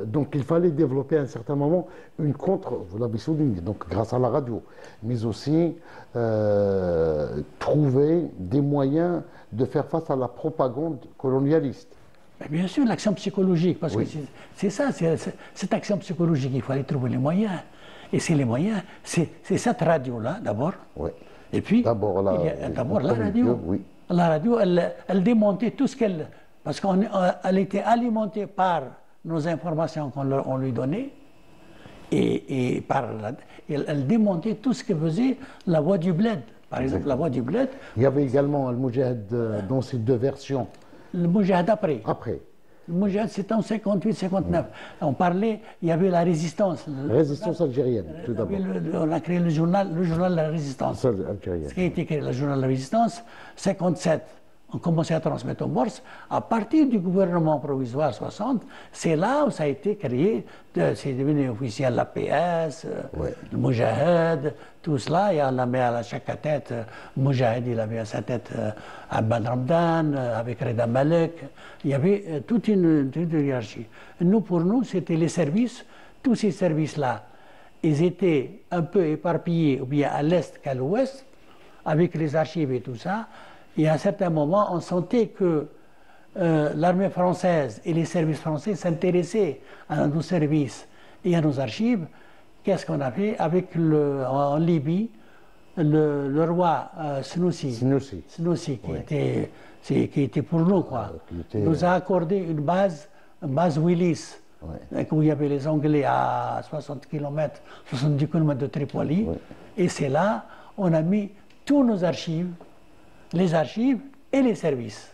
Speaker 1: donc il fallait développer à un certain moment une vous l'avez souligné, donc grâce à la radio, mais aussi trouver des moyens de faire face à la propagande colonialiste.
Speaker 2: Bien sûr, l'action psychologique, parce que c'est ça, cette action psychologique, il fallait trouver les moyens. Et c'est les moyens, c'est cette radio-là, d'abord.
Speaker 1: Oui.
Speaker 2: Et puis,
Speaker 1: d'abord la
Speaker 2: radio.
Speaker 1: Oui.
Speaker 2: La radio, elle démontait tout ce qu'elle... Parce qu'elle était alimentée par nos informations qu'on lui donnait, et elle démontait tout ce que faisait la voix du bled. Par exemple, la voix du bled.
Speaker 1: Il y avait également le Moudjahid dans ces deux versions.
Speaker 2: Le Moudjahid après. Le Moudjahid, c'était en 58-59. On parlait, il y avait la résistance.
Speaker 1: Résistance algérienne, tout d'abord.
Speaker 2: On a créé le journal de la résistance.
Speaker 1: Algérienne.
Speaker 2: Ce qui a été créé, le journal de la résistance, 57. On commençait à transmettre aux bourses. À partir du gouvernement provisoire 60, c'est là où ça a été créé. C'est devenu officiel l'APS, le Moudjahid, tout cela. Et on a mis à chaque tête, Moudjahid, il avait à sa tête Abad Ramdan, avec Reda Malek. Il y avait toute une hiérarchie. Nous, pour nous, c'était les services. Tous ces services-là, ils étaient un peu éparpillés, ou bien à l'est qu'à l'ouest, avec les archives et tout ça. Et à un certain moment, on sentait que l'armée française et les services français s'intéressaient à nos services et à nos archives. Qu'est-ce qu'on a fait avec en Libye, le roi Senoussi, qui était pour nous, quoi, nous a accordé une base Willis, où il y avait les Anglais à 60 km, 70 km de Tripoli. Et c'est là on a mis tous nos archives, les archives et les services.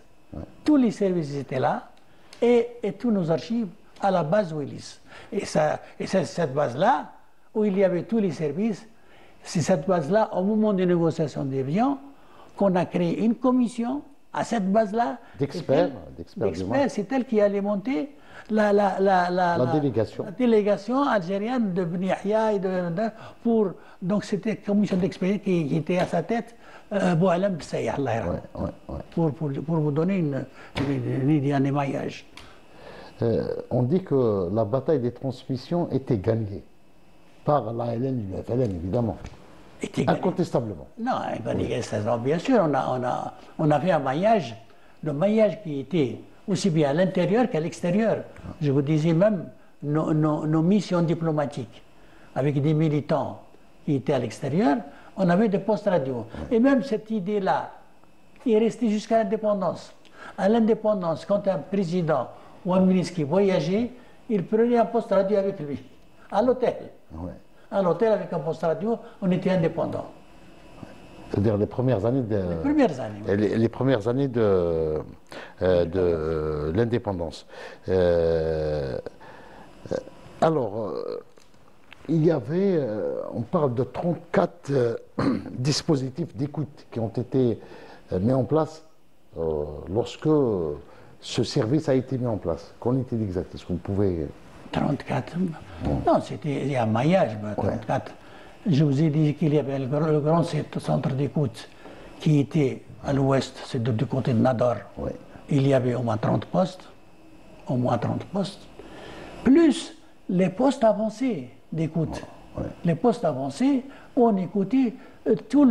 Speaker 2: Tous les services étaient là et tous nos archives à la base Willis. Et c'est cette base-là où il y avait tous les services. C'est cette base-là, au moment des négociations d'avions, qu'on a créé une commission à cette base-là.
Speaker 1: D'experts,
Speaker 2: c'est elle qui allait monter la délégation algérienne de Bni Yahya donc c'était une commission d'experts qui était à sa tête Boualem Bsaya, pour vous donner une idée, un émaillage.
Speaker 1: On dit que la bataille des transmissions était gagnée par l'ALN et l'UFLN, évidemment. Incontestablement.
Speaker 2: Non, bien sûr, on a fait un maillage, le maillage qui était aussi bien à l'intérieur qu'à l'extérieur. Je vous disais même nos missions diplomatiques avec des militants qui étaient à l'extérieur, on avait des postes radio. Et même cette idée-là est restée jusqu'à l'indépendance. À l'indépendance, quand un président ou un ministre qui voyageait, il prenait un poste radio avec lui, à l'hôtel. À l'hôtel, avec un poste radio, on était indépendant.
Speaker 1: C'est-à-dire les premières années de...
Speaker 2: Les premières années. Oui.
Speaker 1: Les premières années de l'indépendance. Alors, il y avait, on parle de 34 dispositifs d'écoute qui ont été mis en place lorsque ce service a été mis en place. Qu'en est-il exact? Est-ce que vous pouvez...
Speaker 2: 34. Non, c'était il y a un maillage, 34. Je vous ai dit qu'il y avait le grand centre d'écoute qui était à l'ouest, c'est du côté de Nador. Il y avait au moins 30 postes, plus les postes avancés d'écoute. Les postes avancés, on écoutait tout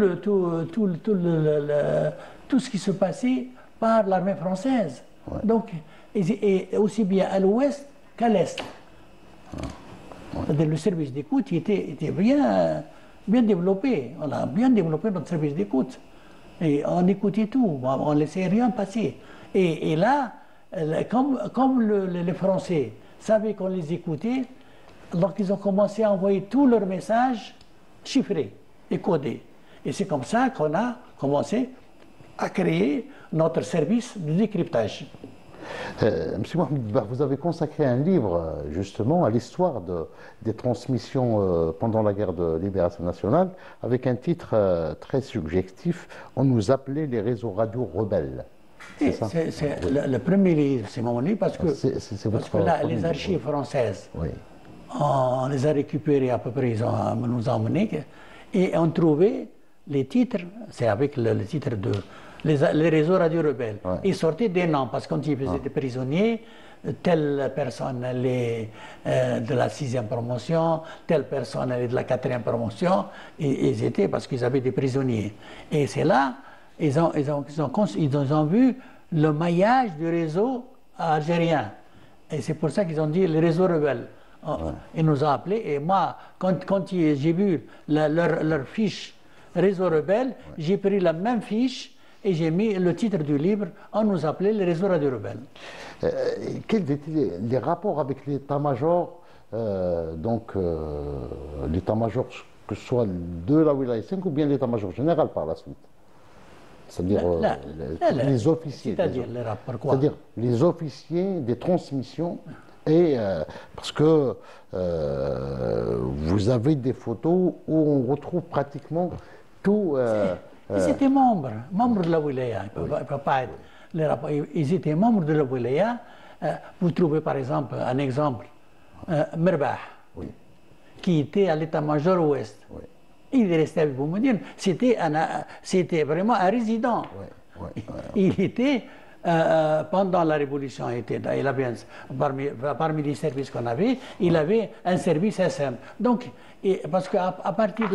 Speaker 2: ce qui se passait par l'armée française. Donc, et aussi bien à l'ouest qu'à l'est. Le service d'écoute était bien développé. On a bien développé notre service d'écoute. Et on écoutait tout, on ne laissait rien passer. Et là, comme les Français savaient qu'on les écoutait, alors qu'ils ont commencé à envoyer tous leurs messages chiffrés et codés. Et c'est comme ça qu'on a commencé à créer notre service de décryptage.
Speaker 1: Monsieur Mohamed, vous avez consacré un livre justement à l'histoire des transmissions pendant la guerre de libération nationale avec un titre très subjectif. On nous appelait les réseaux radio rebelles.
Speaker 2: C'est le premier livre, c'est mon livre, parce que là, les archives françaises, on les a récupérées à peu près, ils nous ont emmenés, et on trouvait les titres, c'est avec le titre de les réseaux radio rebelles. Ils sortaient des noms, parce que quand ils faisaient des prisonniers, telle personne elle est de la 6e promotion, telle personne elle est de la 4e promotion, et ils étaient parce qu'ils avaient des prisonniers. Et c'est là, ils ont vu le maillage du réseau algérien. Et c'est pour ça qu'ils ont dit les réseaux rebelles. Ils nous ont appelés, et moi, quand j'ai vu leur fiche réseau rebelle, j'ai pris la même fiche et j'ai mis le titre du livre, on nous appelait les réseaux radio rebelles.
Speaker 1: Quels étaient les rapports avec l'état-major, l'état-major que ce soit de la Wilaya 5 ou bien l'état-major général par la suite? C'est-à-dire les officiers.
Speaker 2: C'est-à-dire les rapports quoi?
Speaker 1: C'est-à-dire les officiers des transmissions. Et parce que vous avez des photos où on retrouve pratiquement tout.
Speaker 2: Ils étaient membres de la Wilaya. Ils ne peuvent pas être les rapports. Ils étaient membres de la Wilaya. Vous trouvez par exemple un exemple, Merbah, qui était à l'état-major ouest. Il est resté avec Boumediene. C'était vraiment un résident. Il était. Pendant la Révolution, il avait parmi les services qu'on avait, il avait un service SM. Donc, parce qu'à partir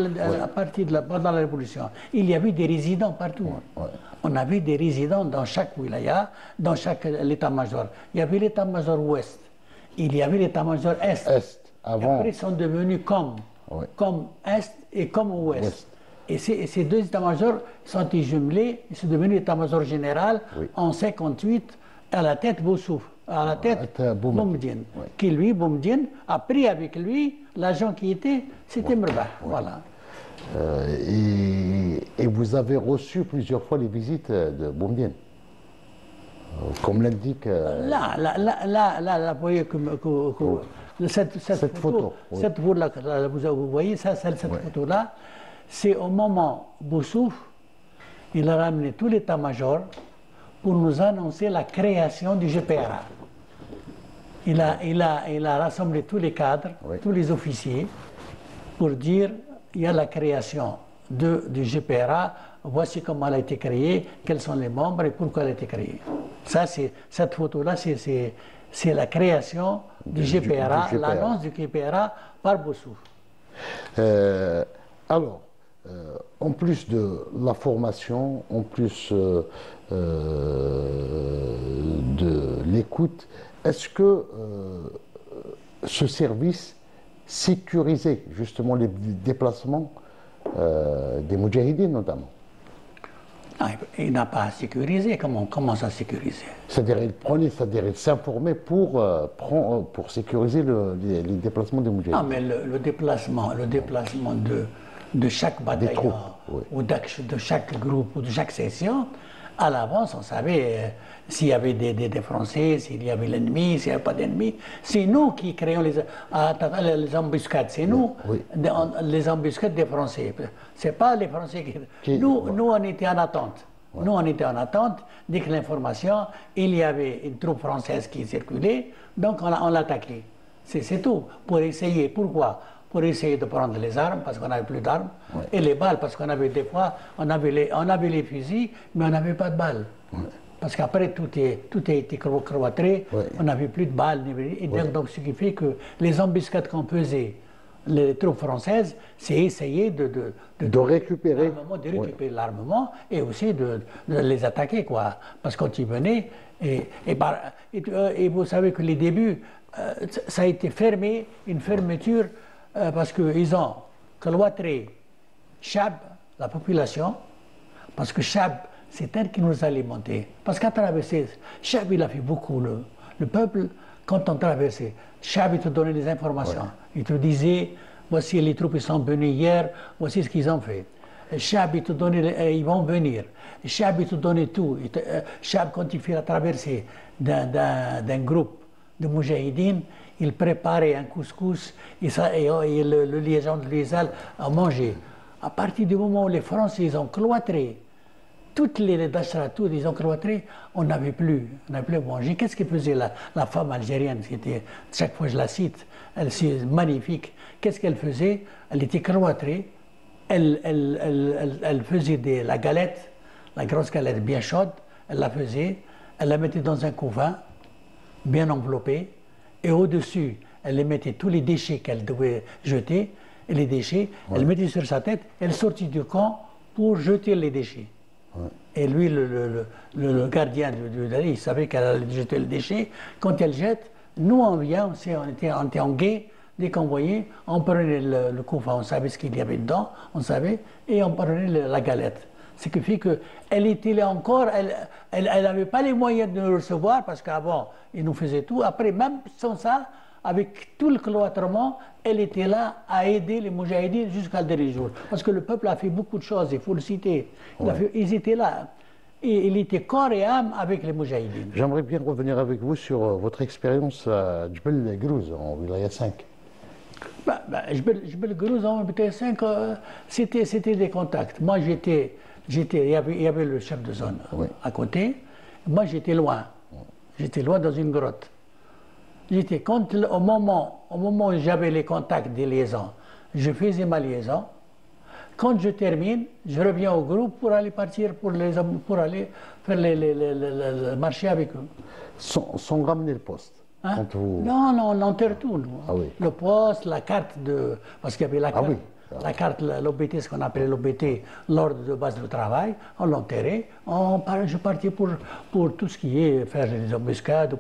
Speaker 2: pendant la Révolution, il y avait des résidents partout. On avait des résidents dans chaque wilaya, dans chaque état-major. Il y avait l'état-major ouest, il y avait l'état-major est.
Speaker 1: Avant.
Speaker 2: Après, ils sont devenus comme est et comme ouest. Et ces deux états-majors sont jumelés, ils sont devenus l'état-major général en 1958 à la tête Boussouf, à la tête Boumediene. Qui lui, Boumediene, a pris avec lui l'agent qui était, c'était Merbah. Voilà.
Speaker 1: Et vous avez reçu plusieurs fois les visites de Boumediene, comme l'indique.
Speaker 2: Là, vous voyez cette photo. Cette photo-là, vous voyez cette photo-là. C'est au moment où Boussouf, il a ramené tout l'état-major pour nous annoncer la création du GPRA. Il a rassemblé tous les cadres, tous les officiers, pour dire il y a la création du GPRA, voici comment elle a été créée, quels sont les membres et pourquoi elle a été créée. Cette photo-là, c'est la création du GPRA, l'annonce du GPRA par Boussouf.
Speaker 1: Alors, en plus de la formation, en plus de l'écoute, est-ce que ce service sécurisait justement les déplacements des Moudjahidines notamment.
Speaker 2: Non, il n'a pas à sécuriser. Comment ça sécuriser?
Speaker 1: C'est-à-dire, il s'informait pour sécuriser les déplacements des Moudjahidines.
Speaker 2: Non, mais le déplacement de chaque bataillon,
Speaker 1: oui.
Speaker 2: ou de chaque groupe, ou de chaque section, à l'avance, on savait s'il y avait des Français, s'il y avait l'ennemi, s'il n'y avait pas d'ennemi. C'est nous qui créons les embuscades. C'est nous,
Speaker 1: oui.
Speaker 2: Les embuscades des Français. C'est pas les Français qui... Nous, on était en attente. Ouais. Nous, on était en attente. Dès que l'information, il y avait une troupe française qui circulait, donc on l'attaquait. C'est tout. Pour essayer. Pourquoi? Pour essayer de prendre les armes, parce qu'on n'avait plus d'armes, ouais. Et les balles, parce qu'on avait des fois, on avait les fusils, mais on n'avait pas de balles. Ouais. Parce qu'après, tout a été cloîtré, ouais. On n'avait plus de balles. Et ouais. Donc, ce qui fait que les embuscades qu'on faisait, les troupes françaises, c'est essayer de
Speaker 1: récupérer
Speaker 2: l'armement et aussi de les attaquer, quoi. Parce que quand ils venaient, et vous savez que les débuts, ça a été fermé, une fermeture, parce qu'ils ont cloîtré Chab, la population, parce que Chab, c'est elle qui nous a alimentés. Parce qu'à traverser, Chab, il a fait beaucoup. Le peuple, quand on traversait, Chab, il te donnait des informations. Ouais. Il te disait, voici les troupes qui sont venues hier, voici ce qu'ils ont fait. Chab, il te donnait, ils vont venir. Chab, il te donnait tout. Chab, quand il fait la traversée d'un groupe de Moudjahidines, il préparait un couscous et le liaison de l'Isal à manger. À partir du moment où les Français ils ont cloîtré, toutes les Dachra, ils ont cloîtré, on n'avait plus à manger. Qu'est-ce que faisait la femme algérienne? Chaque fois je la cite, c'est magnifique. Qu'est-ce qu'elle faisait? Elle était cloîtrée, elle faisait la galette, la grosse galette bien chaude, elle la faisait, elle la mettait dans un couvain, bien enveloppé, et au-dessus, elle les mettait tous les déchets qu'elle devait jeter, et les déchets, ouais. Elle mettait sur sa tête, elle sortit du camp pour jeter les déchets. Ouais. Et lui, le gardien il savait qu'elle allait jeter les déchets. Quand elle jette, nous on vient, on était en guet, dès qu'on voyait, on prenait le couvain, on savait ce qu'il y avait dedans, on savait, et on prenait la galette. Ce qui fait qu'elle était là encore, elle n'avait pas les moyens de nous recevoir, parce qu'avant, ils nous faisaient tout. Après, même sans ça, avec tout le cloîtrement, elle était là à aider les Moudjahidines jusqu'à le dernier jour. Parce que le peuple a fait beaucoup de choses, il faut le citer. Ouais. Ils étaient là. Et il était corps et âme avec les Moudjahidines.
Speaker 1: J'aimerais bien revenir avec vous sur votre expérience à Djbel Grouze, en Wilaya 5.
Speaker 2: Djbel Grouze, en Wilaya 5, c'était des contacts. Moi, il y avait le chef de zone à côté. Moi, j'étais loin. J'étais loin dans une grotte. Au moment où j'avais les contacts des liaisons, je faisais ma liaison. Quand je termine, je reviens au groupe pour aller partir, pour aller faire le marché avec eux.
Speaker 1: Sans ramener le poste.
Speaker 2: Hein? Non, on enterre tout. Ah, oui. Le poste, la carte parce qu'il y avait la carte. Ah, oui. La carte, l'OBT, ce qu'on appelait l'OBT, l'ordre de base de travail, on l'enterrait. Je partais pour tout ce qui est faire les embuscades,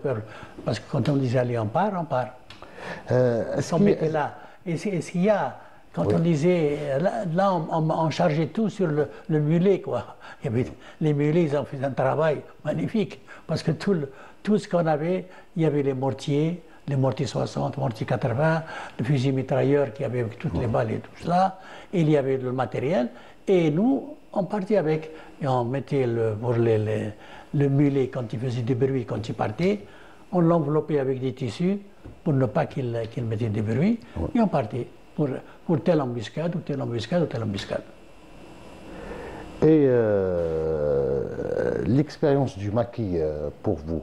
Speaker 2: parce que quand on disait allez, on part. On mettait là. Et ce qu'il y a, quand on disait, là on chargeait tout sur le mulet, quoi. Les mulets, ils ont fait un travail magnifique, parce que tout ce qu'on avait, il y avait les mortiers 60, mortiers 80, le fusil mitrailleur qui avait avec toutes les balles et tout cela, et il y avait le matériel, et nous, on partait avec, et on mettait le mulet quand il faisait du bruit, quand il partait, on l'enveloppait avec des tissus pour ne pas qu'il mettait des bruits, et on partait pour telle embuscade, ou telle embuscade, ou telle embuscade.
Speaker 1: Et l'expérience du maquis pour vous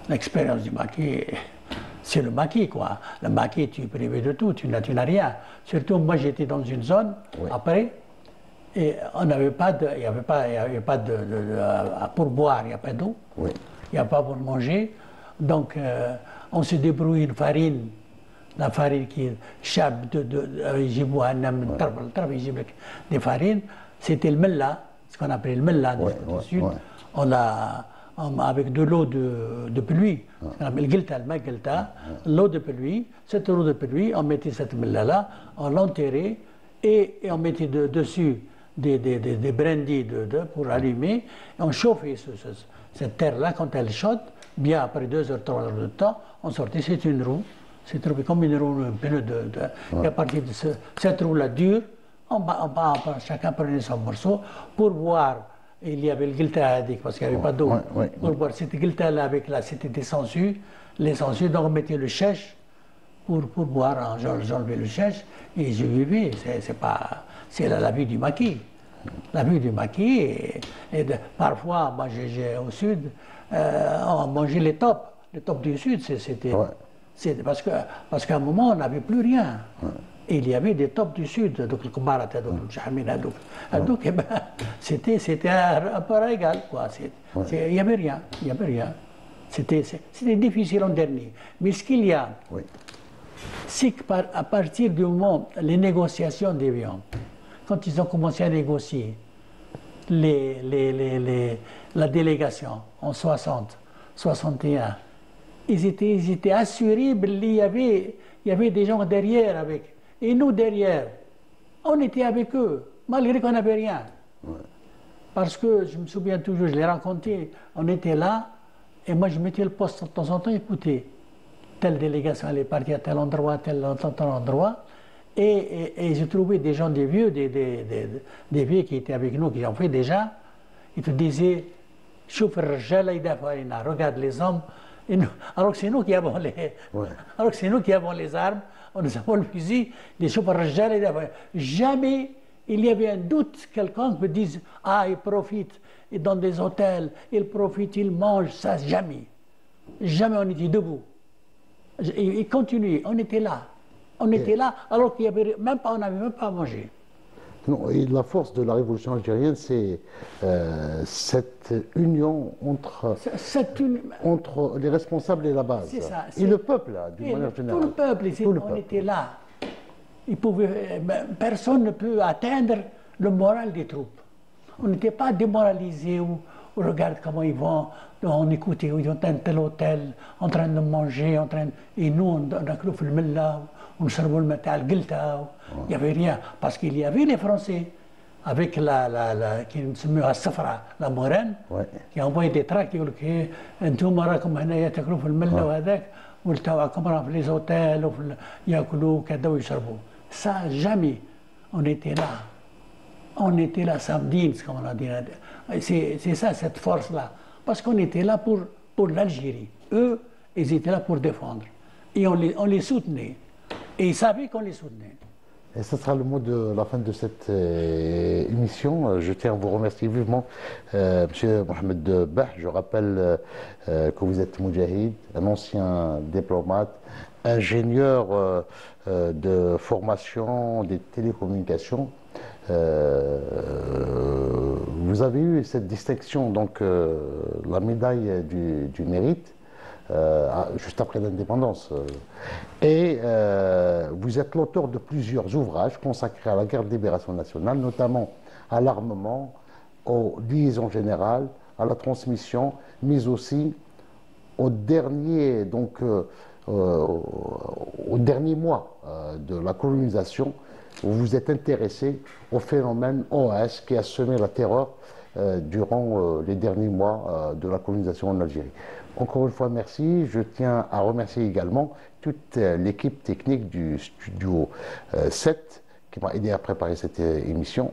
Speaker 2: L'expérience du maquis, c'est le maquis, quoi. Le maquis, tu es privé de tout, tu n'as rien. Surtout, moi, j'étais dans une zone, après, et on n'avait pas il n'y avait pas de pour boire, il n'y a pas d'eau, il n'y a pas pour manger. Donc, on se débrouille une farine, la farine qui est chab des farines, c'était le mella, ce qu'on appelait le mella du sud. On l'a avec de l'eau de pluie, l'eau de pluie, cette eau de pluie, on mettait cette mella là, on l'enterrait, et on mettait dessus des brindilles pour allumer, et on chauffait cette terre-là. Quand elle chaude, bien après 2 heures, 3 heures de temps, on sortait, c'est une roue. C'est comme une roue, un pneu et à partir de cette roue-là dure, chacun prenait son morceau pour boire. Il y avait le gilta parce qu'il n'y avait pas d'eau. Pour boire cette gilta-là, c'était des sangsues. Les sangsues, donc on mettait le chèche pour boire. J'enlevais le chèche et je vivais. C'est la vie du maquis. La vie du maquis. Parfois, moi, au sud, on mangeait les tops. Les tops du sud, c'était... Parce qu'à un moment, on n'avait plus rien. Et il y avait des tops du sud, donc le Koumarat, donc le Chahmin, donc c'était un peu égal, quoi. Il n'y avait rien, il n'y avait rien. C'était difficile en dernier. Mais ce qu'il y a, c'est qu'à partir du moment, les négociations des viandes, quand ils ont commencé à négocier la délégation en 60, 61, ils étaient assurés qu'il y avait des gens derrière avec. Et nous, derrière, on était avec eux, malgré qu'on n'avait rien. Parce que, je me souviens toujours, je l'ai raconté, on était là, et moi je mettais le poste de temps en temps, écoutez, telle délégation elle est partie à tel endroit, tel endroit, et j'ai trouvé des gens, des vieux, des vieux qui étaient avec nous, qui ont fait déjà, ils te disaient, regarde les hommes, alors que c'est nous qui avons les armes, nous avons le fusil, les chauffeurs jamais il y avait un doute, quelqu'un me dise ah, ils profitent, et dans des hôtels, ils profitent, ils mangent, ça, jamais. Jamais on était debout. Ils continuaient, on était là. On était là, alors qu'il y avait même pas, on n'avait même pas à manger.
Speaker 1: Non, et la force de la révolution algérienne, c'est cette union entre les responsables et la base. Ça, et le peuple, d'une manière générale.
Speaker 2: Tout le peuple, on était là. Personne ne peut atteindre le moral des troupes. On n'était pas démoralisés ou regarde comment ils vont, on écoutait, ils vont dans tel hôtel, en train de manger, et nous, on a cru le mella, on se le mettait à l'gilta, il n'y avait rien, parce qu'il y avait les Français, avec qui se met à Safra, la moraine, qui a envoyé des tracts, qui ont dit, comme les hôtels, ça, jamais, on était là. On était là, samedi, comme on a dit. C'est ça, cette force-là. Parce qu'on était là pour l'Algérie. Eux, ils étaient là pour défendre. Et on les soutenait. Et ils savaient qu'on les soutenait.
Speaker 1: Et ce sera le mot de la fin de cette émission. Je tiens à vous remercier vivement, Monsieur Mohamed Bah. Je rappelle que vous êtes Moudjahid, un ancien diplomate, ingénieur de formation des télécommunications. Vous avez eu cette distinction, donc la médaille du mérite, juste après l'indépendance. Et vous êtes l'auteur de plusieurs ouvrages consacrés à la guerre de libération nationale, notamment à l'armement, aux liaisons générales, à la transmission, mais aussi au dernier, au dernier mois de la colonisation, où vous êtes intéressé au phénomène OAS qui a semé la terreur durant les derniers mois de la colonisation en Algérie. Encore une fois, merci. Je tiens à remercier également toute l'équipe technique du Studio 7 qui m'a aidé à préparer cette émission.